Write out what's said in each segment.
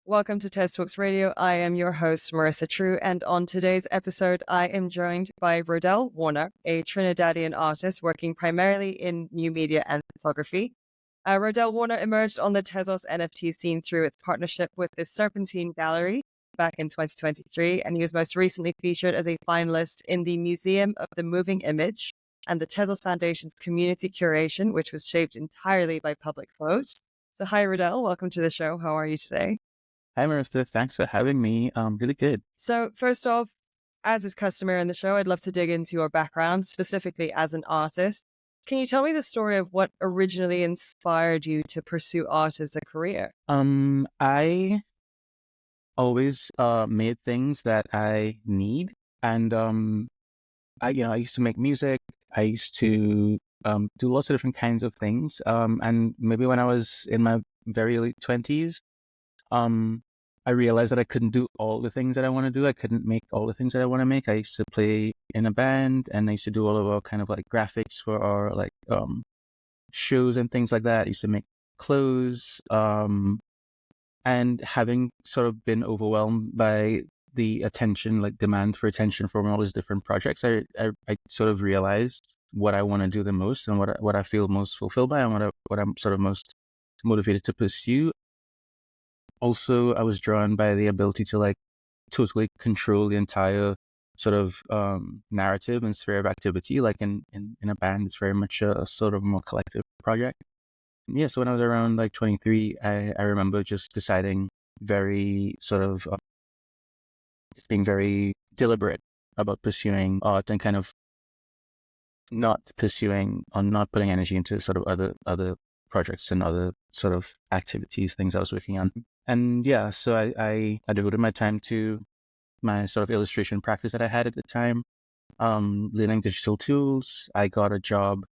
Welcome to TezTalks Radio. I am your host, Marissa Trew, and on today's episode, I am joined by Rodell Warner, a Trinidadian artist working primarily in new media and photography. Rodell Warner emerged on the Tezos NFT scene through its partnership with the Serpentine Gallery back in 2023, and he was most recently featured as a finalist in the Museum of the Moving Image and the Tezos Foundation's community curation, which was shaped entirely by public vote. So hi, Rodell. Welcome to the show. How are you today? Hi, Marissa. Thanks for having me. Really good. So first off, as is customary in the show, I'd love to dig into your background, specifically as an artist. Can you tell me the story of what originally inspired you to pursue art as a career? I always made things that I need, and I used to make music. I used to do lots of different kinds of things. And maybe when I was in my very late 20s, I realized that I couldn't do all the things that I want to do. I couldn't make all the things that I want to make. I used to play in a band, and I used to do all of our kind of like graphics for our shows and things like that. I used to make clothes. And having sort of been overwhelmed by the attention, like demand for attention from all these different projects, I sort of realized what I want to do the most and what I feel most fulfilled by and what I'm sort of most motivated to pursue. Also, I was drawn by the ability to like totally control the entire sort of narrative and sphere of activity. Like in a band, it's very much a sort of more collective project. Yeah, so when I was around like 23, I remember just deciding very sort of just being very deliberate about pursuing art and kind of not pursuing or not putting energy into sort of other projects and other sort of activities, things I was working on. And yeah, so I devoted my time to my sort of illustration practice that I had at the time, learning digital tools. I got a job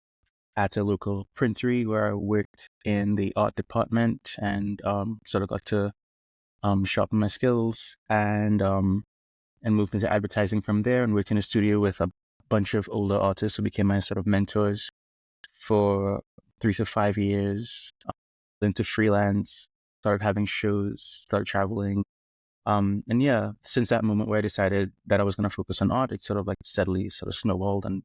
at a local printery where I worked in the art department and sort of got to sharpen my skills and moved into advertising from there and worked in a studio with a bunch of older artists who became my sort of mentors for 3 to 5 years. Into freelance, started having shows, started traveling. And yeah, since that moment where I decided that I was going to focus on art, it sort of like steadily sort of snowballed and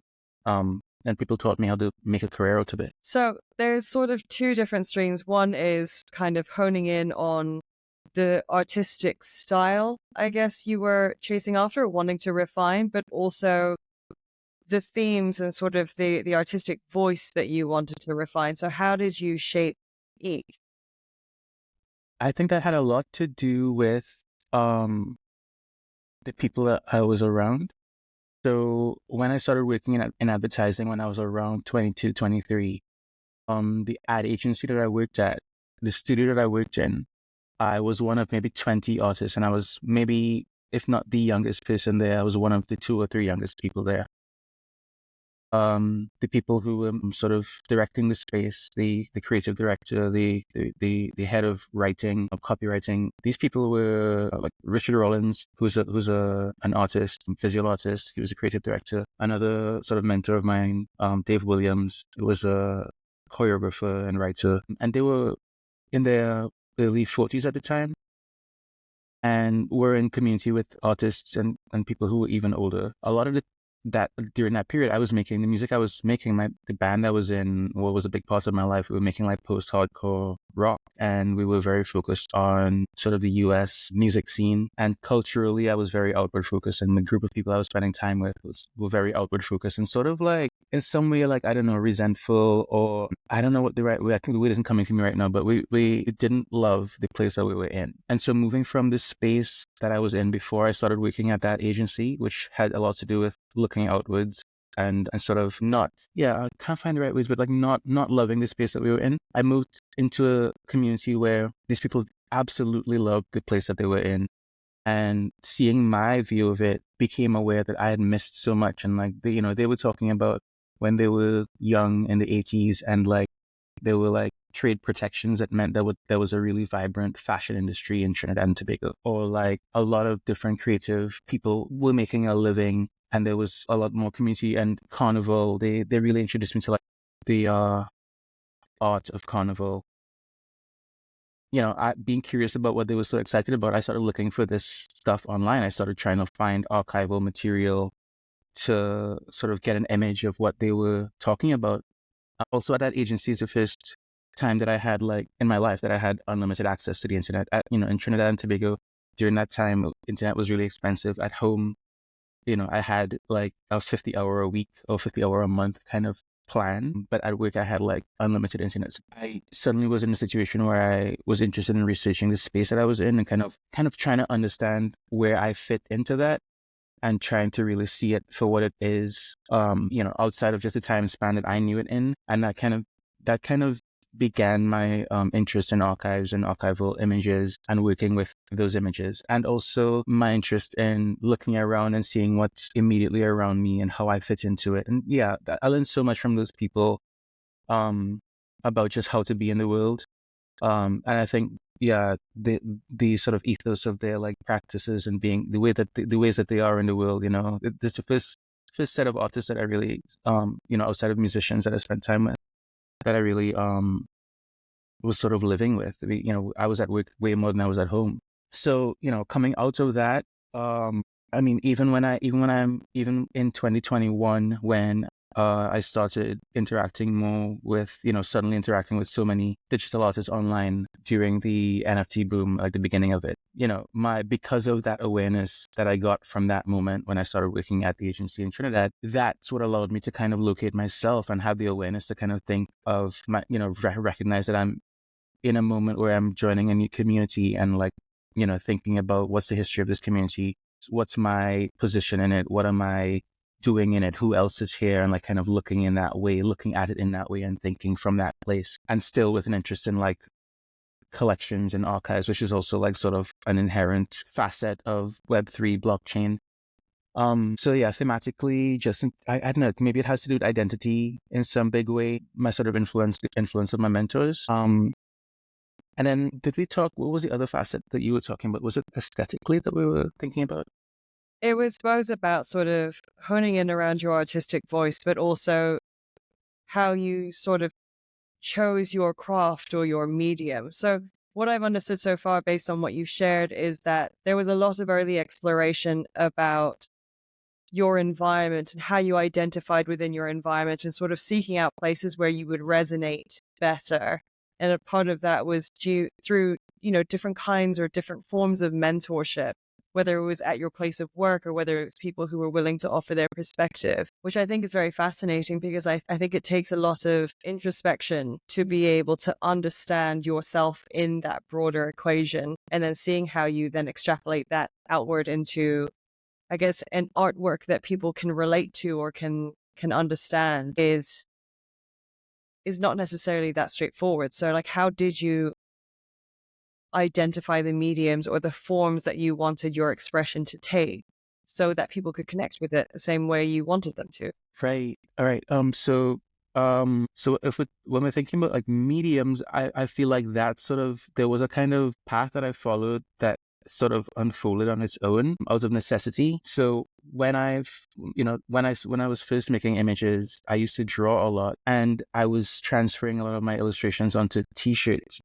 people taught me how to make a career out of it. So there's sort of two different streams. One is kind of honing in on the artistic style, I guess you were chasing after, wanting to refine, but also the themes and sort of the artistic voice that you wanted to refine. So how did you shape each? I think that had a lot to do with the people that I was around. So when I started working in advertising when I was around 22, 23, the ad agency that I worked at, the studio that I worked in, I was one of maybe 20 artists, and I was maybe, if not the youngest person there, I was one of the 2 or 3 youngest people there. The people who were sort of directing the space, the creative director, the head of writing, of copywriting. These people were like Richard Rollins, who's an artist, a visual artist. He was a creative director. Another sort of mentor of mine, Dave Williams, who was a choreographer and writer, and they were in their early 40s at the time, and were in community with artists and people who were even older. A lot of that during that period, I was making the music I was making, the band I was in, what was a big part of my life, we were making like post-hardcore rock, and we were very focused on sort of the US music scene. And culturally, I was very outward focused, and the group of people I was spending time with were very outward focused and sort of like, in some way, like, I don't know, resentful, or I don't know what the right way, I think the word isn't coming to me right now, but we didn't love the place that we were in. And so moving from the space that I was in before I started working at that agency, which had a lot to do with looking outwards and sort of not, I can't find the right words, but like not loving the space that we were in. I moved into a community where these people absolutely loved the place that they were in, and seeing my view of it, became aware that I had missed so much. And like, they were talking about when they were young in the 80s, and like there were like trade protections that meant that there was a really vibrant fashion industry in Trinidad and Tobago, or like a lot of different creative people were making a living, and there was a lot more community and carnival. They really introduced me to like the art of carnival. being curious about what they were so excited about, I started looking for this stuff online. I started trying to find archival material to sort of get an image of what they were talking about. Also, at that agency is the first time that I had, like, in my life that I had unlimited access to the internet. In Trinidad and Tobago, during that time, internet was really expensive. At home, I had like a 50-hour a week or 50-hour a month kind of plan, but at work I had like unlimited internet. So I suddenly was in a situation where I was interested in researching the space that I was in and kind of trying to understand where I fit into that and trying to really see it for what it is, outside of just the time span that I knew it in. And that kind of began my interest in archives and archival images and working with those images, and also my interest in looking around and seeing what's immediately around me and how I fit into it. And yeah, I learned so much from those people about just how to be in the world. And I think, yeah, the sort of ethos of their like practices and being the ways that they are in the world, this is the first set of artists that I really, outside of musicians that I spent time with, that I really was sort of living with. I was at work way more than I was at home. So, coming out of that, even in 2021, when I started interacting more with, suddenly interacting with so many digital artists online during the NFT boom, like the beginning of it, because of that awareness that I got from that moment when I started working at the agency in Trinidad, that's what allowed me to kind of locate myself and have the awareness to kind of think of my, recognize that I'm in a moment where I'm joining a new community and like, thinking about what's the history of this community, what's my position in it, what am I doing in it, who else is here, and like kind of looking at it in that way and thinking from that place, and still with an interest in like collections and archives, which is also like sort of an inherent facet of Web3 blockchain. So yeah, thematically, I don't know, maybe it has to do with identity in some big way, my sort of the influence of my mentors. And then what was the other facet that you were talking about? Was it aesthetically that we were thinking about? It was both about sort of honing in around your artistic voice, but also how you sort of chose your craft or your medium. So what I've understood so far based on what you've shared is that there was a lot of early exploration about your environment and how you identified within your environment and sort of seeking out places where you would resonate better. And a part of that was through, different kinds or different forms of mentorship, whether it was at your place of work or whether it was people who were willing to offer their perspective, which I think is very fascinating because I think it takes a lot of introspection to be able to understand yourself in that broader equation, and then seeing how you then extrapolate that outward into, I guess, an artwork that people can relate to or can understand is not necessarily that straightforward. So like, how did you identify the mediums or the forms that you wanted your expression to take so that people could connect with it the same way you wanted them to? Right. All right. So when we're thinking about like mediums, I feel like there was a kind of path that I followed that sort of unfolded on its own out of necessity. So when I was first making images, I used to draw a lot, and I was transferring a lot of my illustrations onto t-shirts.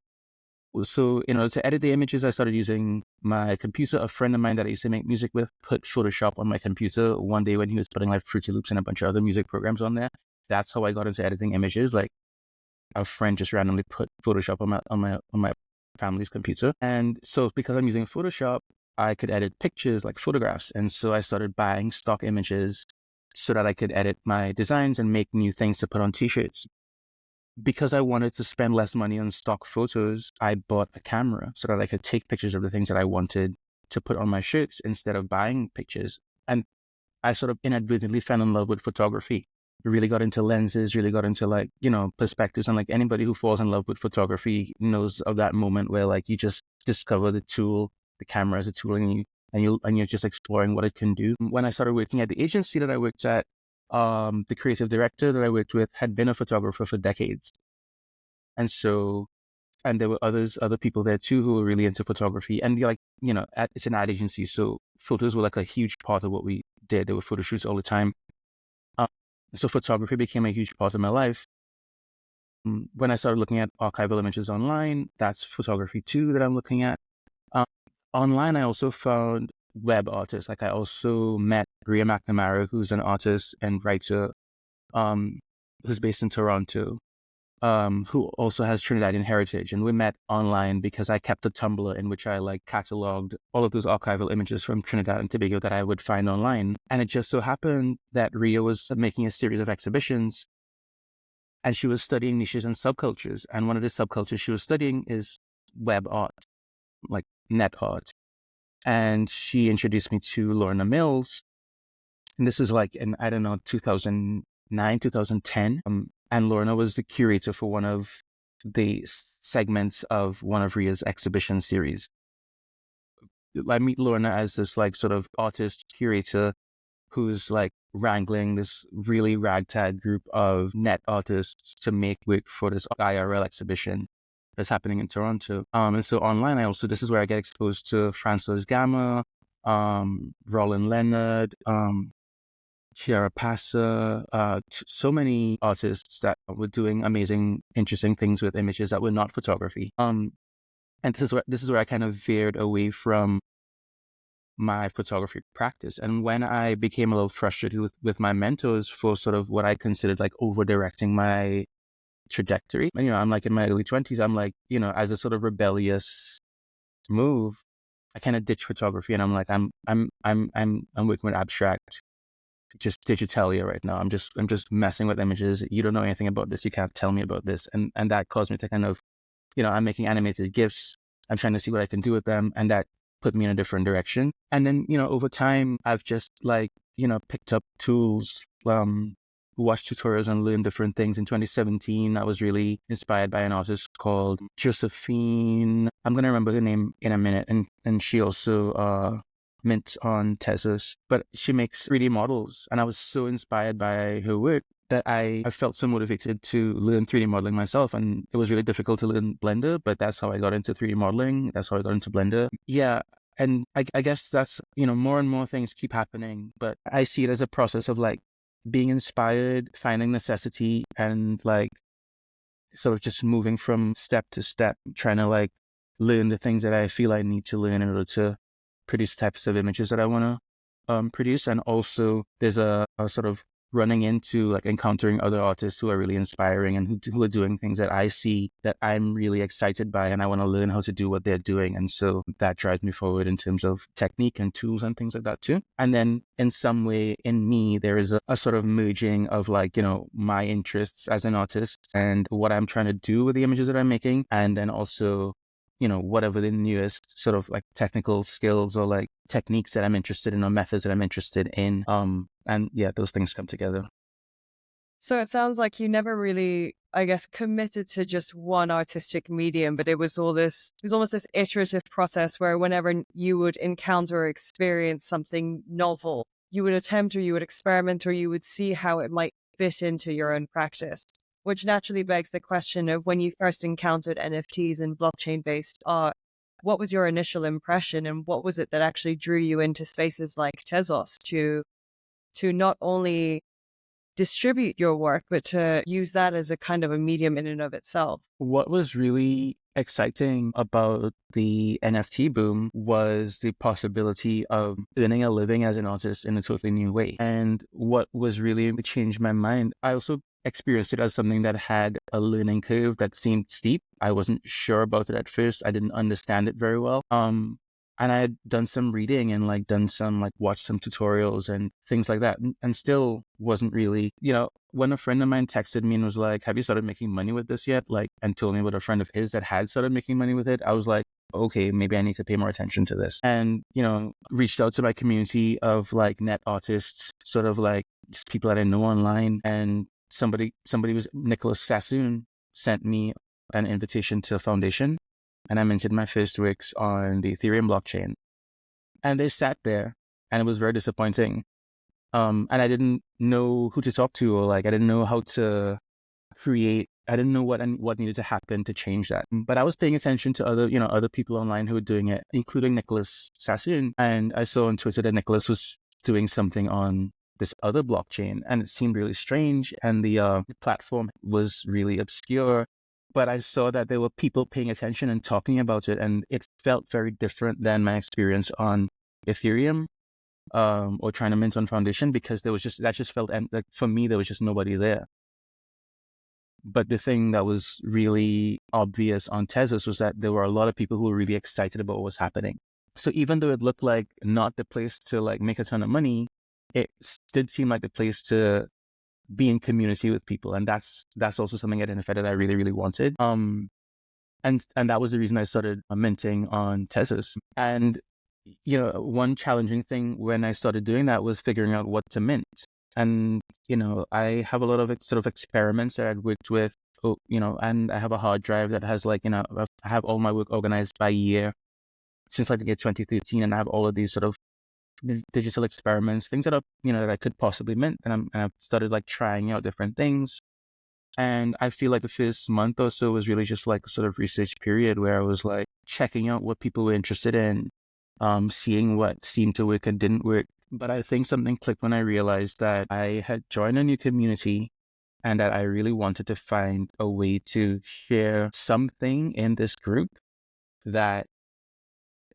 So in order to edit the images, I started using my computer. A friend of mine that I used to make music with put Photoshop on my computer one day when he was putting like Fruity Loops and a bunch of other music programs on there. That's how I got into editing images. Like, a friend just randomly put Photoshop on my family's computer. And so because I'm using Photoshop, I could edit pictures like photographs. And so I started buying stock images so that I could edit my designs and make new things to put on t-shirts. Because I wanted to spend less money on stock photos, I bought a camera so that I could take pictures of the things that I wanted to put on my shirts instead of buying pictures. And I sort of inadvertently fell in love with photography. Really got into lenses, really got into like, perspectives. And like anybody who falls in love with photography knows of that moment where like you just discover the camera as a tool, and you're just exploring what it can do. When I started working at the agency that I worked at, the creative director that I worked with had been a photographer for decades. And there were other people there too who were really into photography. And it's an ad agency, so photos were like a huge part of what we did. There were photo shoots all the time. So photography became a huge part of my life. when I started looking at archival images online, that's photography too that I'm looking at. Um, Online, I also found web artists. Like I also met Ria McNamara, who's an artist and writer, who's based in Toronto, who also has Trinidadian heritage. And we met online because I kept a Tumblr in which I like cataloged all of those archival images from Trinidad and Tobago that I would find online. And it just so happened that Ria was making a series of exhibitions and she was studying niches and subcultures. And one of the subcultures she was studying is web art, like net art. And she introduced me to Lorna Mills. And this is like in, I don't know, 2009, 2010. And Lorna was the curator for one of the segments of one of Ria's exhibition series. I meet Lorna as this like sort of artist curator who's like wrangling this really ragtag group of net artists to make work for this IRL exhibition that's happening in Toronto. And so online, this is where I get exposed to Francois Gamma, Roland Leonard, Chiara Passa, so many artists that were doing amazing, interesting things with images that were not photography. And this is where I kind of veered away from my photography practice. And when I became a little frustrated with my mentors for sort of what I considered like over directing my trajectory, and I'm like in my early 20s, I'm like, as a sort of rebellious move, I kind of ditched photography and I'm like, I'm working with abstract, just digitalia right now. I'm just messing with images. You don't know anything about this. You can't tell me about this. And that caused me to kind of, I'm making animated GIFs. I'm trying to see what I can do with them. And that put me in a different direction. And then, over time, I've just like, picked up tools, watched tutorials and learned different things. In 2017, I was really inspired by an artist called Josephine. I'm going to remember her name in a minute. And she also, mint on Tezos, but she makes 3D models. And I was so inspired by her work that I felt so motivated to learn 3D modeling myself. And it was really difficult to learn Blender, but that's how I got into 3D modeling. That's how I got into Blender. Yeah. And I guess that's, more and more things keep happening, but I see it as a process of like being inspired, finding necessity, and like sort of just moving from step to step, trying to like learn the things that I feel I need to learn in order to produce types of images that I want to produce. And also there's a sort of running into like encountering other artists who are really inspiring and who are doing things that I see that I'm really excited by, and I want to learn how to do what they're doing. And so that drives me forward in terms of technique and tools and things like that too. And then in some way in me, there is a sort of merging of like, my interests as an artist and what I'm trying to do with the images that I'm making. And then also whatever the newest sort of like technical skills or like techniques that I'm interested in or methods that I'm interested in. And yeah, those things come together. So it sounds like you never really, I guess, committed to just one artistic medium, but it was almost this iterative process where whenever you would encounter or experience something novel, you would attempt or you would experiment or you would see how it might fit into your own practice. Which naturally begs the question of when you first encountered NFTs and blockchain-based art, what was your initial impression and what was it that actually drew you into spaces like Tezos to not only distribute your work, but to use that as a kind of a medium in and of itself? What was really exciting about the NFT boom was the possibility of earning a living as an artist in a totally new way. And what was really changed my mind, I also experienced it as something that had a learning curve that seemed steep. I wasn't sure about it at first. I didn't understand it very well. And I had done some reading and like watched some tutorials and things like that, and still wasn't really, when a friend of mine texted me and was like, have you started making money with this yet? Like, and told me about a friend of his that had started making money with it. I was like, okay, maybe I need to pay more attention to this. And, reached out to my community of like net artists, sort of like just people that I know online. And somebody was Nicholas Sassoon sent me an invitation to a foundation. And I minted my first works on the Ethereum blockchain. And they sat there and it was very disappointing. And I didn't know who to talk to, or like, I didn't know how to create. I didn't know what needed to happen to change that. But I was paying attention to other people online who were doing it, including Nicholas Sassoon. And I saw on Twitter that Nicholas was doing something on this other blockchain, and it seemed really strange, and the platform was really obscure. But I saw that there were people paying attention and talking about it, and it felt very different than my experience on Ethereum or trying to mint on Foundation, because that just felt, and like for me, there was just nobody there. But the thing that was really obvious on Tezos was that there were a lot of people who were really excited about what was happening. So even though it looked like not the place to like make a ton of money, it did seem like the place to be in community with people. And that's also something I identified that I really, really wanted. And that was the reason I started minting on Tezos. And, you know, one challenging thing when I started doing that was figuring out what to mint. And, you know, I have a lot of sort of experiments that I'd worked with, you know, and I have a hard drive that has like, you know, I have all my work organized by year since like the year 2013. And I have all of these sort of digital experiments, things that are, you know, that I could possibly mint. And I've started like trying out different things. And I feel like the first month or so was really just like a sort of research period where I was like checking out what people were interested in, seeing what seemed to work and didn't work. But I think something clicked when I realized that I had joined a new community and that I really wanted to find a way to share something in this group that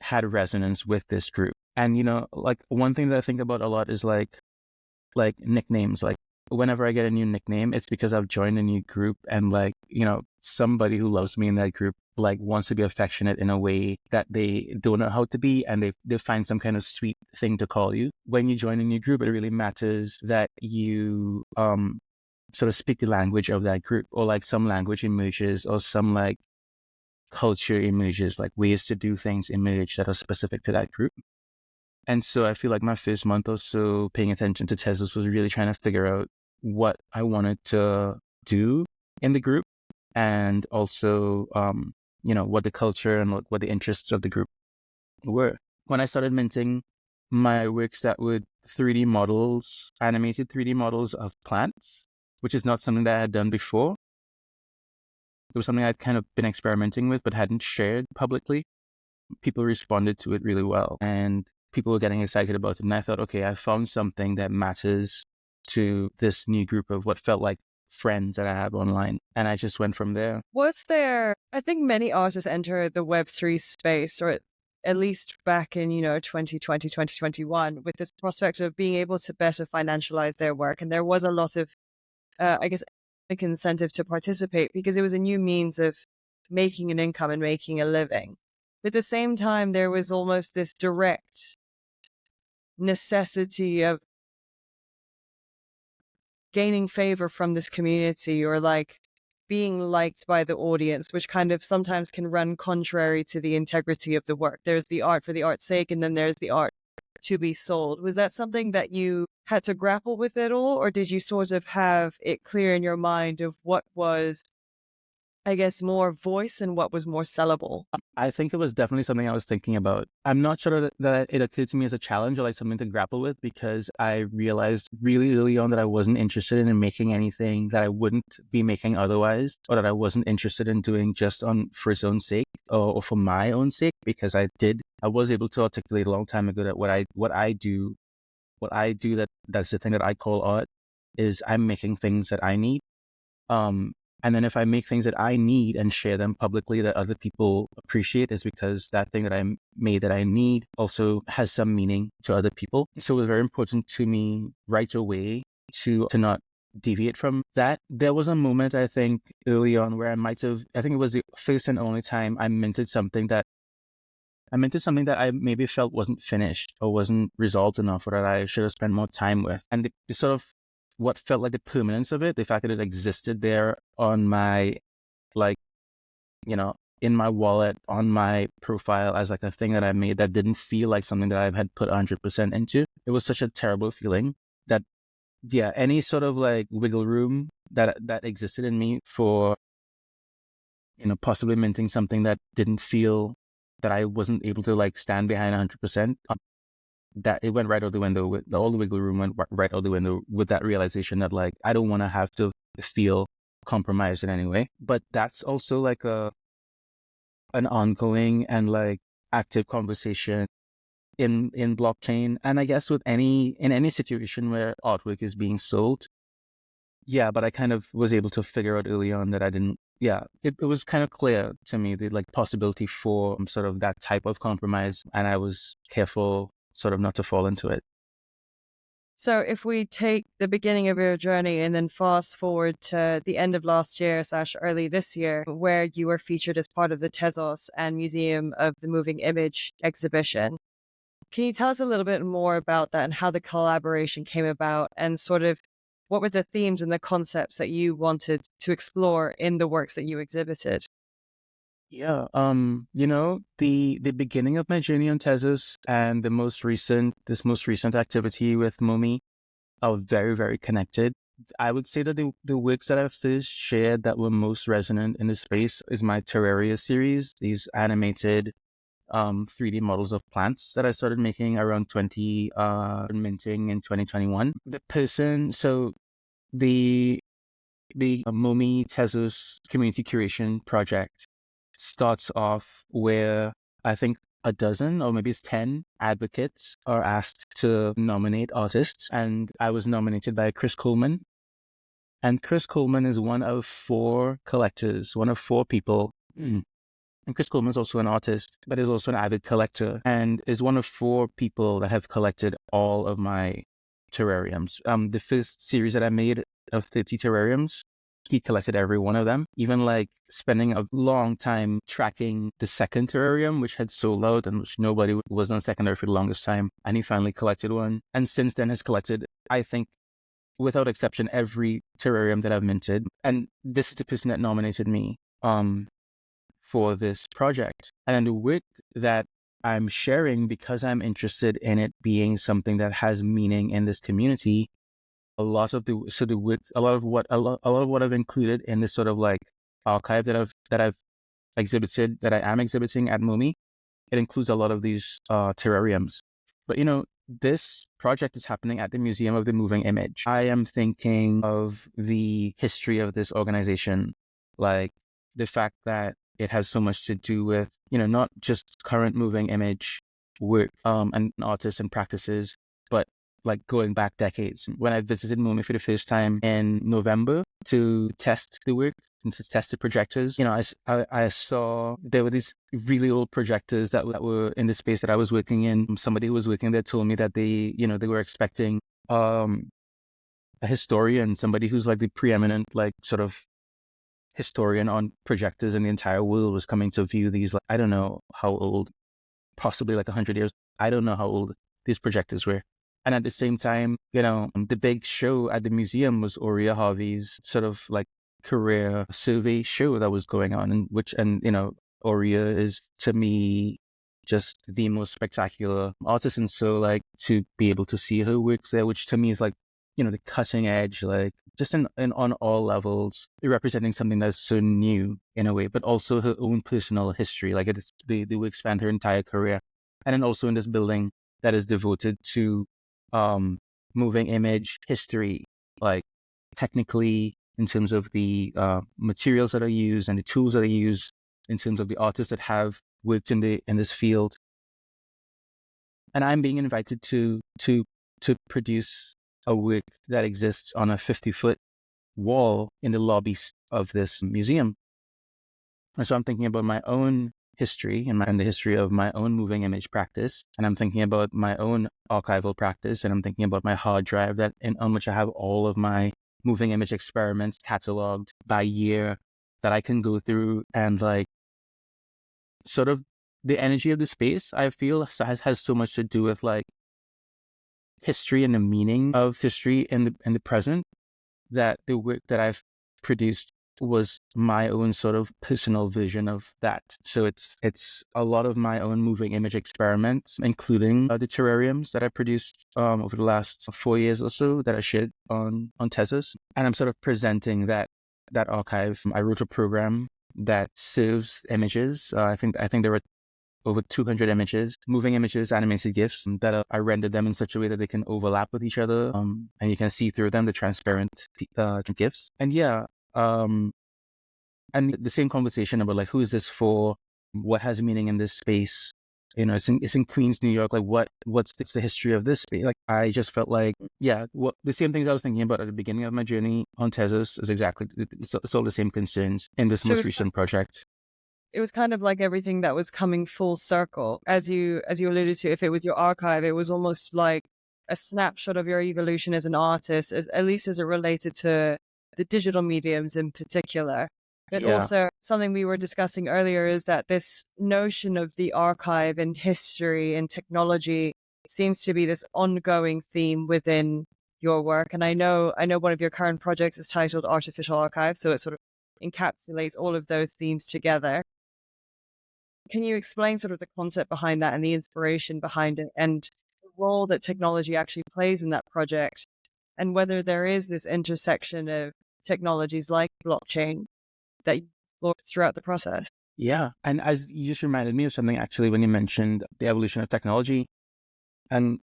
had resonance with this group. And, you know, like one thing that I think about a lot is like nicknames. Like whenever I get a new nickname, it's because I've joined a new group and like, you know, somebody who loves me in that group like wants to be affectionate in a way that they don't know how to be, and they find some kind of sweet thing to call you. When you join a new group, it really matters that you sort of speak the language of that group, or like some language emerges, or some like culture emerges, like ways to do things emerge that are specific to that group. And so I feel like my first month or so paying attention to Tezos was really trying to figure out what I wanted to do in the group, and also, you know, what the culture and what the interests of the group were. When I started minting my works that were 3D models, animated 3D models of plants, which is not something that I had done before. It was something I'd kind of been experimenting with, but hadn't shared publicly. People responded to it really well, and people were getting excited about it. And I thought, okay, I found something that matters to this new group of what felt like friends that I have online. And I just went from there. I think many artists enter the Web3 space, or at least back in, 2020, 2021, with this prospect of being able to better financialize their work. And there was a lot of, economic incentive to participate because it was a new means of making an income and making a living. But at the same time, there was almost this direct necessity of gaining favor from this community, or like being liked by the audience, which kind of sometimes can run contrary to the integrity of the work. There's the art for the art's sake, and then there's the art to be sold. Was that something that you had to grapple with at all, or did you sort of have it clear in your mind of what was, I guess, more voice and what was more sellable? I think it was definitely something I was thinking about. I'm not sure that it occurred to me as a challenge or like something to grapple with, because I realized really early on that I wasn't interested in making anything that I wouldn't be making otherwise, or that I wasn't interested in doing just for its own sake, or for my own sake, because I was able to articulate a long time ago that what I do that's the thing that I call art, is I'm making things that I need. And then if I make things that I need and share them publicly that other people appreciate, is because that thing that I made that I need also has some meaning to other people. So it was very important to me right away to not deviate from that. There was a moment, I think, early on where I think it was the first and only time I minted something that I maybe felt wasn't finished or wasn't resolved enough, or that I should have spent more time with. And the sort of what felt like the permanence of it, the fact that it existed there on my, like, in my wallet, on my profile as like a thing that I made that didn't feel like something that I had put 100% into. It was such a terrible feeling that, yeah, any sort of like wiggle room that existed in me for, possibly minting something that didn't feel that I wasn't able to like stand behind 100%. That it went right out the window. All the wiggle room went right out the window with that realization that like I don't want to have to feel compromised in any way. But that's also like an ongoing and like active conversation in blockchain. And I guess in any situation where artwork is being sold, yeah, but I kind of was able to figure out early on that I didn't. Yeah, it was kind of clear to me the like possibility for sort of that type of compromise, and I was careful sort of not to fall into it. So if we take the beginning of your journey and then fast forward to the end of last year / early this year, where you were featured as part of the Tezos and Museum of the Moving Image exhibition, can you tell us a little bit more about that and how the collaboration came about and sort of what were the themes and the concepts that you wanted to explore in the works that you exhibited? Yeah, the beginning of my journey on Tezos and this most recent activity with Momi are very, very connected. I would say that the works that I've first shared that were most resonant in this space is my Terraria series, these animated 3D models of plants that I started making around minting in 2021. The Momi Tezos community curation project starts off where I think a dozen or maybe it's 10 advocates are asked to nominate artists. And I was nominated by Chris Coleman. And Chris Coleman is one of 4 collectors, one of 4 people. And Chris Coleman is also an artist, but is also an avid collector and is one of 4 people that have collected all of my terrariums. The first series that I made of 30 terrariums, he collected every one of them, even like spending a long time tracking the second terrarium, which had sold out and which nobody was on secondary for the longest time. And he finally collected one. And since then has collected, I think, without exception, every terrarium that I've minted. And this is the person that nominated me for this project. And the work that I'm sharing, because I'm interested in it being something that has meaning in this community, a lot of what I've included in this sort of like archive that I've exhibited, that I am exhibiting at Momi, it includes a lot of these terrariums. But this project is happening at the Museum of the Moving Image. I am thinking of the history of this organization, like the fact that it has so much to do with, not just current moving image work and artists and practices, but like going back decades. When I visited Momi for the first time in November to test the work and to test the projectors, I saw there were these really old projectors that were in the space that I was working in. Somebody who was working there told me that they were expecting a historian, somebody who's like the preeminent like sort of historian on projectors in the entire world was coming to view these. Like, I don't know how old, possibly like 100 years. I don't know how old these projectors were. And at the same time, the big show at the museum was Uriah Harvey's sort of like career survey show that was going on, and Uriah is to me just the most spectacular artist. And so like to be able to see her works there, which to me is like, the cutting edge, like just in on all levels, representing something that's so new in a way, but also her own personal history. Like they will expand her entire career. And then also in this building that is devoted to moving image history, like technically in terms of the materials that are used and the tools that are used, in terms of the artists that have worked in this field. And I'm being invited to produce a work that exists on a 50-foot wall in the lobby of this museum. And so I'm thinking about my own history and the history of my own moving image practice. And I'm thinking about my own archival practice. And I'm thinking about my hard drive on which I have all of my moving image experiments cataloged by year that I can go through, and like sort of the energy of the space, I feel has so much to do with like history and the meaning of history in the present, that the work that I've produced was my own sort of personal vision of that. So it's a lot of my own moving image experiments, including the terrariums that I produced over the last 4 years or so that I shared on Tezos. And I'm sort of presenting that archive. I wrote a program that serves images. I think there were over 200 images, moving images, animated GIFs that I rendered them in such a way that they can overlap with each other, and you can see through them, the transparent GIFs. And yeah, and the same conversation about like, who is this for? What has meaning in this space? it's in Queens, New York. Like what's the history of this space? Like I just felt like, yeah, the same things I was thinking about at the beginning of my journey on Tezos is exactly, it's all the same concerns in this So most recent project. it was kind of like everything that was coming full circle. As you alluded to, if it was your archive, it was almost like a snapshot of your evolution as an artist, at least as it related to the digital mediums in particular. But Yeah. also something we were discussing earlier is that this notion of the archive and history and technology seems to be this ongoing theme within your work. And I know one of your current projects is titled Artificial Archive, so it sort of encapsulates all of those themes together. Can you explain sort of the concept behind that and the inspiration behind it and the role that technology actually plays in that project, and whether there is this intersection of technologies like blockchain that you explore throughout the process? Yeah. And as you just reminded me of something actually when you mentioned the evolution of technology. And,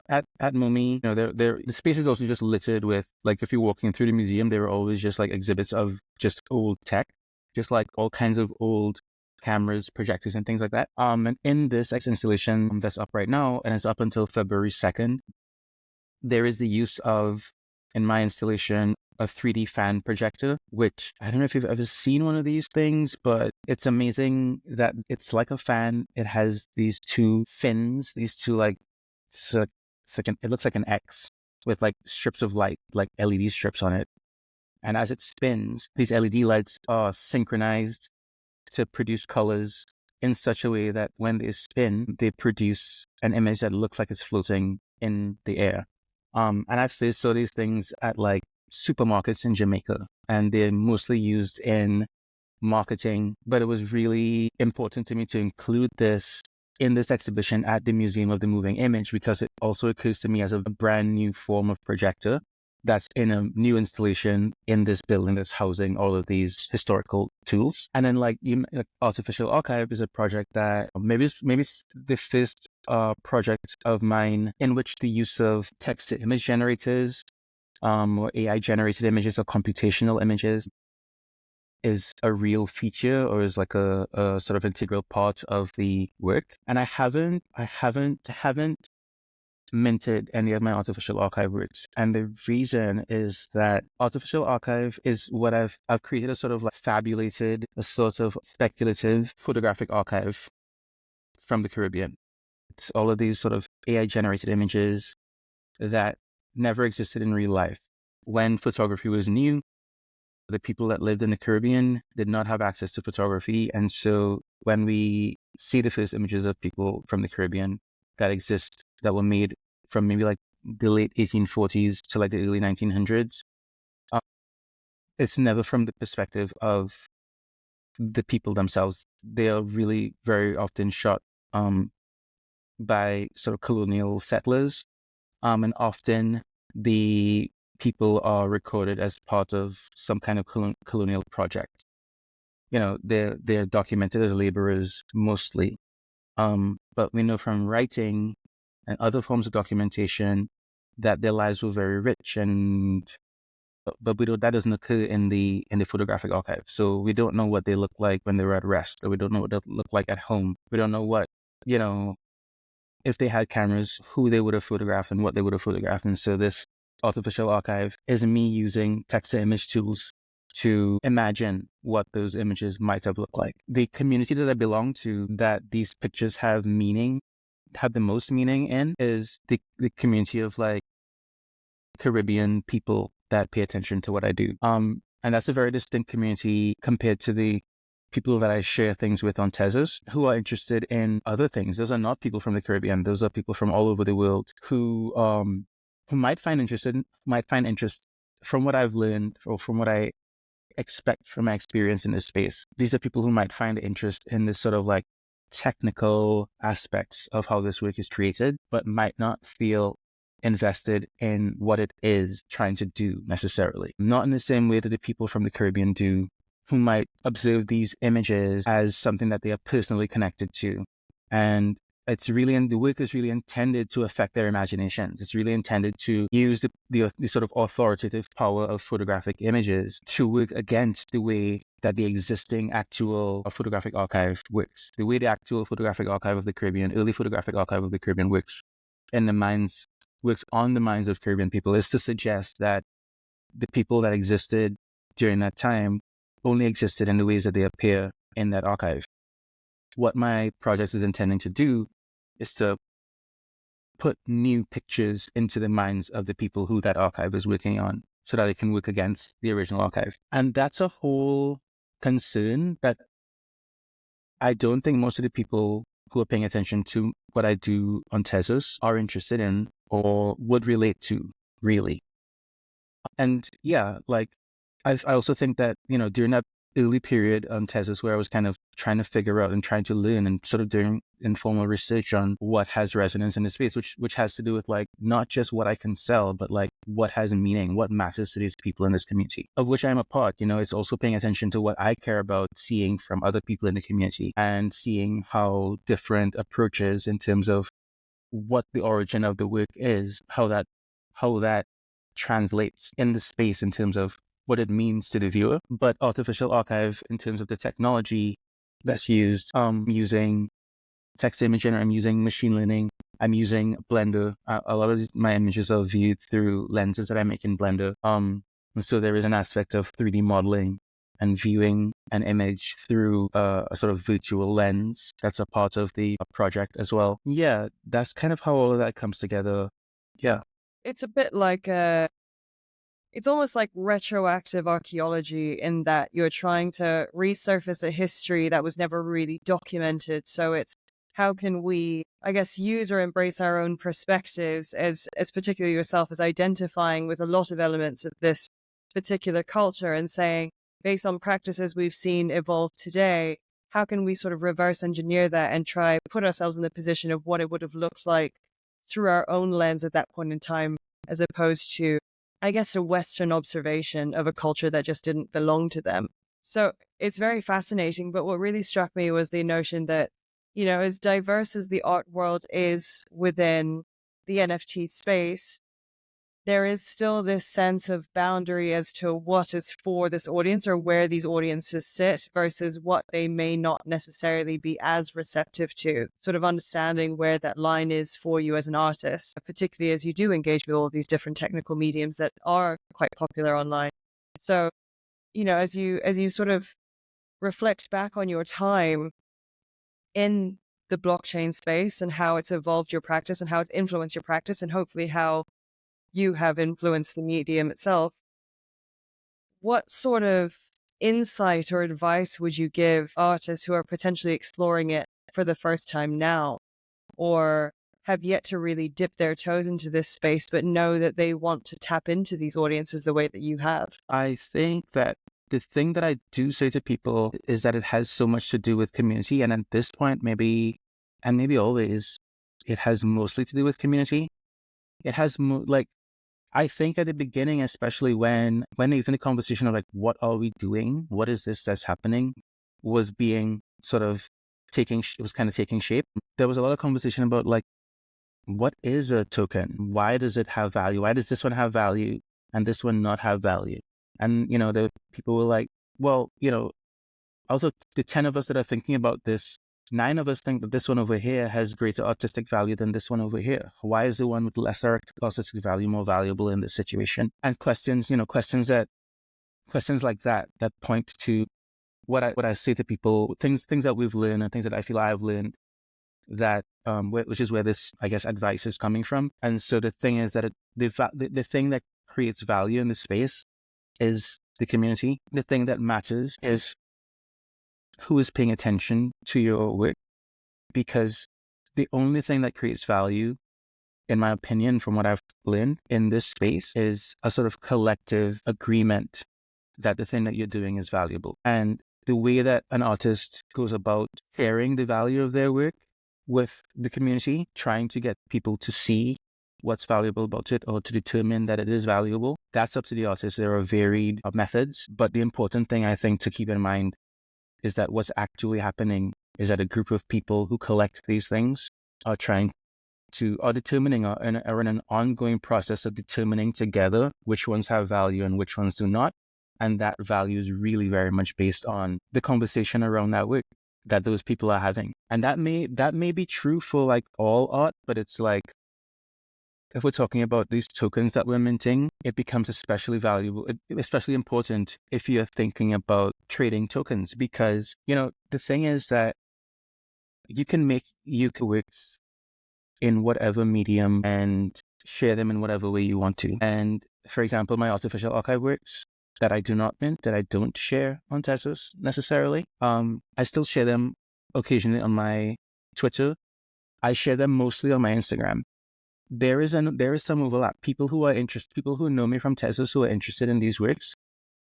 at MoMI, the space is also just littered with, like, if you're walking through the museum, there are always just like exhibits of just old tech, just like all kinds of old cameras, projectors, and things like that. And in this installation that's up right now, and it's up until February 2nd, there is the use of, in my installation, a 3D fan projector, which I don't know if you've ever seen one of these things, but it's amazing that it's like a fan. It has these two fins, these two like, it looks like an X with like strips of light, like LED strips on it. And as it spins, these LED lights are synchronized to produce colors in such a way that when they spin, they produce an image that looks like it's floating in the air. And I first saw these things at like supermarkets in Jamaica, and they're mostly used in marketing, but it was really important to me to include this in this exhibition at the Museum of the Moving Image, because it also occurs to me as a brand new form of projector that's in a new installation in this building that's housing all of these historical tools. And then like Artificial Archive is a project that maybe it's the first project of mine in which the use of text to image generators or AI generated images or computational images is a real feature, or is like a sort of integral part of the work. And I haven't minted any of my Artificial Archive works. And the reason is that Artificial Archive is what I've created a sort of like fabulated, a sort of speculative photographic archive from the Caribbean. It's all of these sort of AI generated images that never existed in real life. When photography was new, the people that lived in the Caribbean did not have access to photography. And so when we see the first images of people from the Caribbean that exist, that were made from maybe like the late 1840s to like the early 1900s, it's never from the perspective of the people themselves. They are really very often shot by sort of colonial settlers. And often the people are recorded as part of some kind of colonial project. They're documented as laborers mostly. But we know from writing and other forms of documentation that their lives were very rich, but we don't, that doesn't occur in the photographic archive. So we don't know what they look like when they were at rest, or we don't know what they look like at home. We don't know what, if they had cameras, who they would have photographed and what they would have photographed. And so this Artificial Archive is me using text-to-image tools to imagine what those images might have looked like. The community that I belong to, that these pictures have the most meaning in, is the community of like Caribbean people that pay attention to what I do. And that's a very distinct community compared to the people that I share things with on Tezos, who are interested in other things. Those are not people from the Caribbean. Those are people from all over the world who might find interest from what I've learned, or from what I expect from my experience in this space. These are people who might find interest in this sort of like technical aspects of how this work is created, but might not feel invested in what it is trying to do necessarily. Not in the same way that the people from the Caribbean do, who might observe these images as something that they are personally connected to. And the work is really intended to affect their imaginations. It's really intended to use the sort of authoritative power of photographic images to work against the way that the existing actual photographic archive works. The way the actual photographic archive of the Caribbean, early photographic archive of the Caribbean works on the minds of Caribbean people is to suggest that the people that existed during that time only existed in the ways that they appear in that archive. What my project is intending to do is to put new pictures into the minds of the people who that archive is working on so that it can work against the original archive. And that's a whole concern that I don't think most of the people who are paying attention to what I do on Tezos are interested in or would relate to, really. And yeah, like I also think that, during that early period on Tezos where I was kind of trying to figure out and trying to learn and sort of doing informal research on what has resonance in the space, which has to do with like not just what I can sell, but like what has meaning, what matters to these people in this community, of which I'm a part. It's also paying attention to what I care about seeing from other people in the community and seeing how different approaches in terms of what the origin of the work is, how that translates in the space in terms of what it means to the viewer. But artificial archive, in terms of the technology that's used, using text imaging, I'm using machine learning, I'm using Blender. A lot of my images are viewed through lenses that I make in Blender. And so there is an aspect of 3D modeling and viewing an image through a sort of virtual lens that's a part of the project as well. Yeah, that's kind of how all of that comes together. Yeah. It's a bit like it's almost like retroactive archaeology in that you're trying to resurface a history that was never really documented. So it's how can we, I guess, use or embrace our own perspectives as particularly yourself as identifying with a lot of elements of this particular culture and saying, based on practices we've seen evolve today, how can we sort of reverse engineer that and try put ourselves in the position of what it would have looked like through our own lens at that point in time, as opposed to, I guess, a Western observation of a culture that just didn't belong to them. So it's very fascinating. But what really struck me was the notion that, as diverse as the art world is within the NFT space, there is still this sense of boundary as to what is for this audience or where these audiences sit versus what they may not necessarily be as receptive to, sort of understanding where that line is for you as an artist, particularly as you do engage with all these different technical mediums that are quite popular online. So, as you sort of reflect back on your time in the blockchain space and how it's evolved your practice and how it's influenced your practice and hopefully how you have influenced the medium itself, what sort of insight or advice would you give artists who are potentially exploring it for the first time now, or have yet to really dip their toes into this space, but know that they want to tap into these audiences the way that you have? I think that the thing that I do say to people is that it has so much to do with community. And at this point, maybe always, it has mostly to do with community. It has I think at the beginning, especially when even the conversation of like, what are we doing? What is this that's happening? Was being sort of taking shape. There was a lot of conversation about like, what is a token? Why does it have value? Why does this one have value and this one not have value? And, the people were like, well, also the 10 of us that are thinking about this, 9 of us think that this one over here has greater artistic value than this one over here. Why is the one with lesser artistic value more valuable in this situation? And questions like that point to what I say to people, things that we've learned and things that I feel I've learned, that which is where this, I guess, advice is coming from. And so the thing is that the thing that creates value in the space is the community. The thing that matters is who is paying attention to your work, because the only thing that creates value, in my opinion, from what I've learned in this space, is a sort of collective agreement that the thing that you're doing is valuable. And the way that an artist goes about sharing the value of their work with the community, trying to get people to see what's valuable about it or to determine that it is valuable, that's up to the artist. There are varied methods, but the important thing I think to keep in mind is that what's actually happening is that a group of people who collect these things are trying to, are determining, are in an ongoing process of determining together which ones have value and which ones do not. And that value is really very much based on the conversation around that work that those people are having. And that may be true for like all art, but it's like, if we're talking about these tokens that we're minting, it becomes especially valuable, especially important if you're thinking about trading tokens, because, the thing is that you can make works in whatever medium and share them in whatever way you want to. And for example, my artificial archive works that I do not mint, that I don't share on Tezos necessarily, I still share them occasionally on my Twitter. I share them mostly on my Instagram. There is some overlap. People who know me from Tezos who are interested in these works,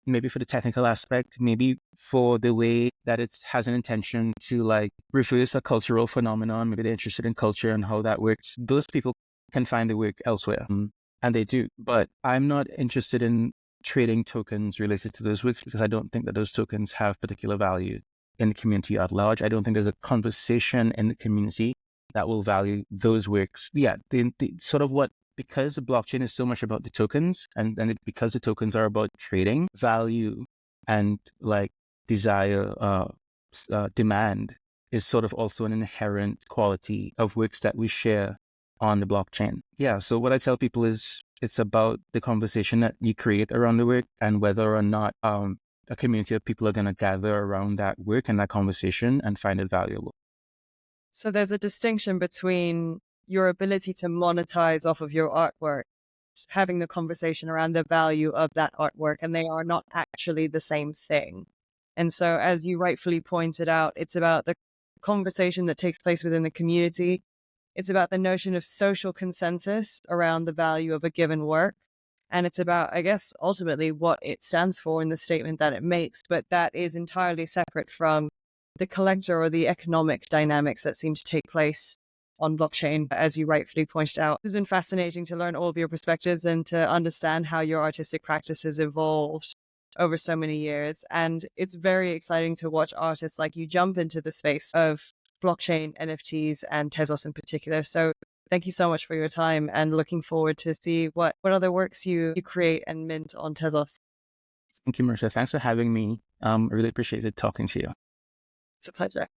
maybe for the technical aspect, maybe for the way that it has an intention to like reverse a cultural phenomenon. Maybe they're interested in culture and how that works. Those people can find the work elsewhere, and they do. But I'm not interested in trading tokens related to those works because I don't think that those tokens have particular value in the community at large. I don't think there's a conversation in the community that will value those works. Yeah, the sort of what, because the blockchain is so much about the tokens because the tokens are about trading value and like desire, demand is sort of also an inherent quality of works that we share on the blockchain. Yeah. So what I tell people is it's about the conversation that you create around the work and whether or not, a community of people are going to gather around that work and that conversation and find it valuable. So there's a distinction between your ability to monetize off of your artwork, having the conversation around the value of that artwork, and they are not actually the same thing. And so, as you rightfully pointed out, it's about the conversation that takes place within the community. It's about the notion of social consensus around the value of a given work. And it's about, I guess, ultimately what it stands for in the statement that it makes. But that is entirely separate from the collector or the economic dynamics that seem to take place on blockchain, as you rightfully pointed out. It's been fascinating to learn all of your perspectives and to understand how your artistic practice has evolved over so many years. And it's very exciting to watch artists like you jump into the space of blockchain, NFTs, and Tezos in particular. So thank you so much for your time, and looking forward to see what other works you create and mint on Tezos. Thank you, Marissa. Thanks for having me. I really appreciated talking to you. It's a pleasure.